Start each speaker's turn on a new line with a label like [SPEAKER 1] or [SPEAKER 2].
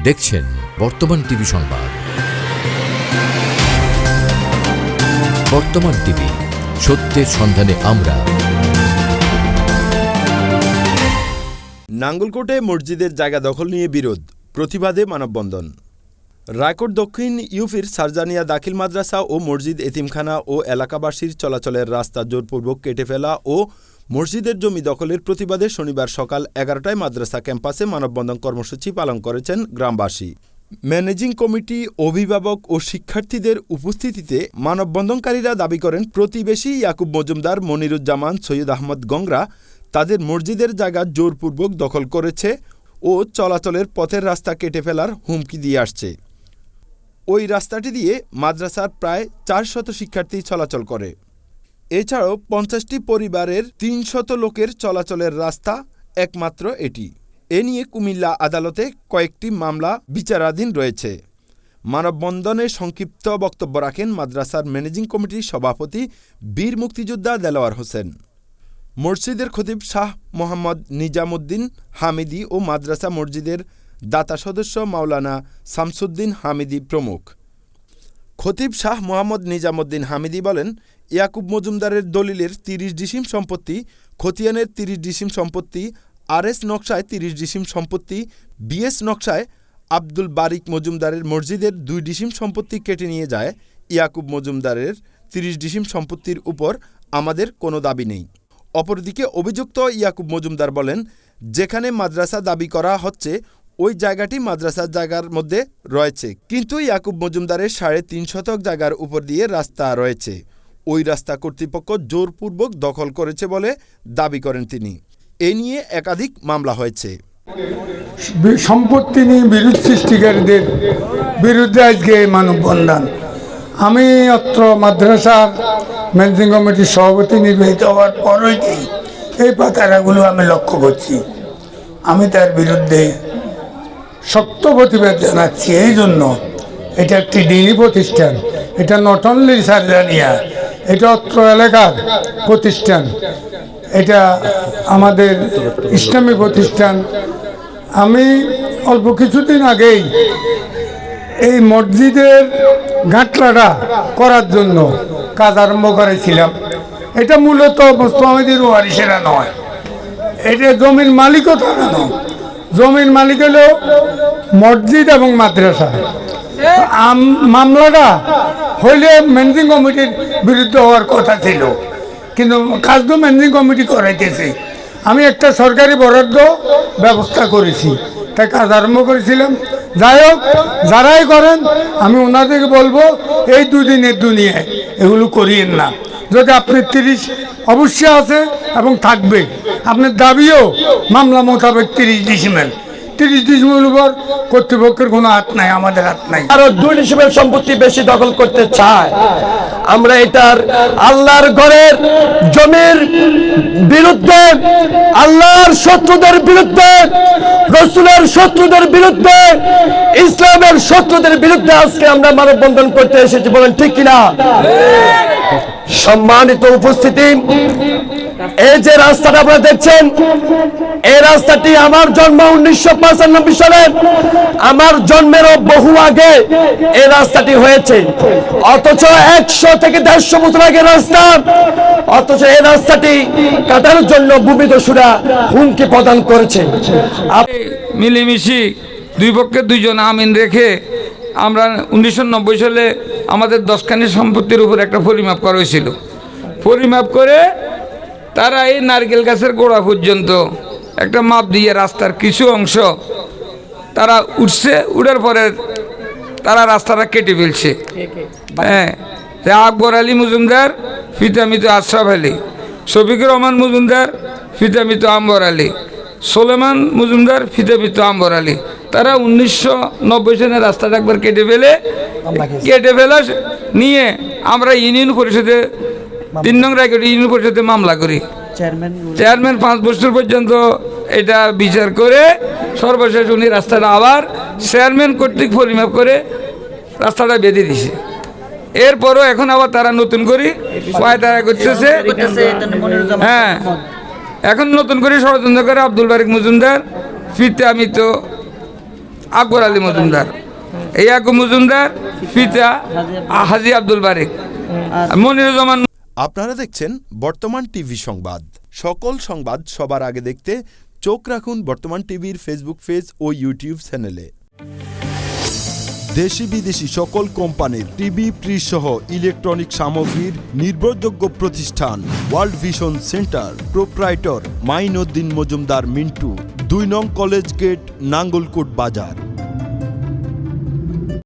[SPEAKER 1] দেখছেন বর্তমান টিভি সংবাদ। বর্তমান টিভি, সত্যের সন্ধানে আমরা।
[SPEAKER 2] নাঙ্গলকোটে মসজিদের জায়গা দখল নিয়ে বিরোধ, প্রতিবাদে মানববন্ধন। রায়কোট দক্ষিণ ইউপির সারজানিয়া দাখিল মাদ্রাসা ও মসজিদ এতিমখানা ও এলাকাবাসীর চলাচলের রাস্তা জোরপূর্বক কেটে ফেলা ও মসজিদের জমি দখলের প্রতিবাদে শনিবার সকাল 11টায় মাদ্রাসা ক্যাম্পাসে মানববন্ধন কর্মসূচি পালন করেছেন গ্রামবাসী। ম্যানেজিং কমিটি, অভিভাবক ও শিক্ষার্থীদের উপস্থিতিতে মানববন্ধনকারীরা দাবি করেন, প্রতিবেশী ইয়াকুব মজুমদার, মনিরুজ্জামান, সৈয়দ আহমদ গংরা তাদের মসজিদের জায়গা জোরপূর্বক দখল করেছে ও চলাচলের পথের রাস্তা কেটে ফেলার হুমকি দিয়ে আসছে। ওই রাস্তাটি দিয়ে মাদ্রাসার প্রায় 400 শিক্ষার্থী চলাচল করে। এছাড়াও 50টি পরিবারের 300 লোকের চলাচলের রাস্তা একমাত্র এটি। এ নিয়ে কুমিল্লা আদালতে কয়েকটি মামলা বিচারাধীন রয়েছে। মানববন্ধনে সংক্ষিপ্ত বক্তব্য রাখেন মাদ্রাসার ম্যানেজিং কমিটির সভাপতি বীর মুক্তিযোদ্ধা দেলোয়ার হোসেন, মসজিদের খতিব শাহ মোহাম্মদ নিজামুদ্দিন হামিদি ও মাদ্রাসা মসজিদের দাতা সদস্য মাওলানা শামসুদ্দিন হামিদি প্রমুখ। খতিব শাহ মোহাম্মদ নিজামুদ্দিন হামিদি বলেন, ইয়াকুব মজুমদারের দলিলের 30 ডিসিম সম্পত্তি, খতিয়ানের 30 ডিসিম সম্পত্তি, RS নকশায় 30 ডিসিম সম্পত্তি, BS নকশায় আব্দুল বারিক মজুমদারের মসজিদের 2 ডিসিম সম্পত্তি কেটে নিয়ে যায়। ইয়াকুব মজুমদারের 30 ডিসিম সম্পত্তির উপর আমাদের কোনো দাবি নেই। অপরদিকে অভিযুক্ত ইয়াকুব মজুমদার বলেন, যেখানে মাদ্রাসা দাবি করা হচ্ছে ওই জায়গাটি মাদ্রাসার জায়গার মধ্যে রয়েছে, কিন্তু ইয়াকুব মজুমদারের 3.5 শতক জায়গার উপর দিয়ে রাস্তা রয়েছে। ওই রাস্তা কর্তৃপক্ষ জোরপূর্বক দখল করেছে বলে দাবি করেন তিনি। এ নিয়ে একাধিক মামলা হয়েছে।
[SPEAKER 3] সম্পত্তি নিয়ে বিরোধ সৃষ্টিকারীদের বিরুদ্ধে আজকে মানববন্ধন। আমি অত্র মাদ্রাসার ম্যানেজিং কমিটির সভাপতি নির্বাচিত হওয়ার পর হইতেই এই পাতারাগুলো আমি লক্ষ্য করছি। আমি তার বিরুদ্ধে শক্ত প্রতিবাদ জানাচ্ছি। এই জন্য এটা একটি দিনী প্রতিষ্ঠান, এটা নট অনলি সারজানিয়া, এটা অত্র এলাকার প্রতিষ্ঠান, এটা আমাদের ইসলামী প্রতিষ্ঠান। আমি অল্প কিছুদিন আগেই এই মসজিদের গাঁটলাটা করার জন্য কাজ আরম্ভ করেছিলাম। এটা মূলত মুস্তাফিজের ওয়ারিসেরা নয়, এটা জমির মালিকও তারা নয়। জমির মালিক হলো মসজিদ এবং মাদ্রাসা। মামলাটা হইলে ম্যানেজিং কমিটির বিরুদ্ধে হওয়ার কথা ছিল, কিন্তু কাজ তো ম্যানেজিং কমিটি করাইতেছে। আমি একটা সরকারি বরাদ্দ ব্যবস্থা করেছি, তাই কাজ আরম্ভ করেছিলাম। যাই হোক, যারাই করেন আমি ওনাদেরকে বলবো, এই দুদিনের দুনিয়ায় এগুলো করিয়েন না। যদি আপনি 30 অবশ্যই আছে এবং থাকবে, আপনার দাবিও মামলা মোতাবেক 30 ডিসিমেল উপর কর্তৃপক্ষের কোনো হাত নাই, আমাদের হাত নাই।
[SPEAKER 4] আরো 2 ডিসিমেল সম্পত্তি বেশি দখল করতে চায়। আমরা এটার আল্লাহর ঘরের জমির বিরুদ্ধে, আল্লাহর শত্রুদের বিরুদ্ধে, রাসূলের শত্রুদের বিরুদ্ধে, ইসলামের শত্রুদের বিরুদ্ধে আজকে আমরা মানববন্ধন করতে এসেছি। বলেন ঠিক কিনা? সম্মানিত উপস্থিতি, এই যে রাস্তাটা আপনারা দেখছেন, এই রাস্তাটি আমার জন্ম 1995 সালে, আমার জন্মেরও বহু আগে এই রাস্তাটি হয়েছে। অথচ 100 থেকে 150 বছর আগে রাস্তা, অথচ এই রাস্তাটি কাটার জন্য ভূমিদস্যুরা হুমকি প্রদান করেছে।
[SPEAKER 5] মিলেমিশে দুই পক্ষে 2 জন আমিন রেখে আমরা 1990 সালে আমাদের 10খানি সম্পত্তির উপর একটা পরিমাপ করা হয়েছিল। পরিমাপ করে তারা এই নারকেল গাছের গোড়া পর্যন্ত একটা মাপ দিয়ে রাস্তার কিছু অংশ তারা উঠছে, উঠার পরে তারা রাস্তাটা কেটে ফেলছে। হ্যাঁ, আকবর আলী মজুমদার, পিতামিত আশরাফ আলী, শফিকুর রহমান মজুমদার, পিতামিত আম্বর আলী, সোলেমান মজুমদার, পিতামিত আম্বর আলী, তারা 1990 সালে রাস্তাটা একবার কেটে ফেলা নিয়ে আমরা ইউনিয়ন পরিষদে 3 নং রায়গড় ইউনিয়ন পরিষদে মামলা করি। চেয়ারম্যান 5 বছর পর্যন্ত এটা বিচার করে সর্বশেষ উনি রাস্তাটা আবার চেয়ারম্যান কর্তৃক পরিমাপ করে রাস্তাটা বেঁধে দিছে। এরপরও এখন আবার তারা নতুন করে পায়তারা করতেছে। হ্যাঁ, এখন নতুন করে ষড়যন্ত্র করে আব্দুল বারিক মজুমদার, পিতামিত আকবর আলী মজুমদার। এই আকবর মজুমদার পিতা হাজী আব্দুল বারেক, মনিরুজ্জামান।
[SPEAKER 2] আপনারা দেখছেন বর্তমান টিভি সংবাদ। সকল সংবাদ সবার আগে দেখতে চোখ রাখুন বর্তমান টিভির ফেসবুক পেজ ও ইউটিউব চ্যানেলে। দেশি বিদেশি সকল কোম্পানির টিভি ফ্রিজ সহ ইলেকট্রনিক সামগ্রীর নির্ভরযোগ্য প্রতিষ্ঠান world vision centre, proprietor Mainuddin Majumdar Mintu, 2 নং কলেজ গেট, নাঙ্গলকোট বাজার।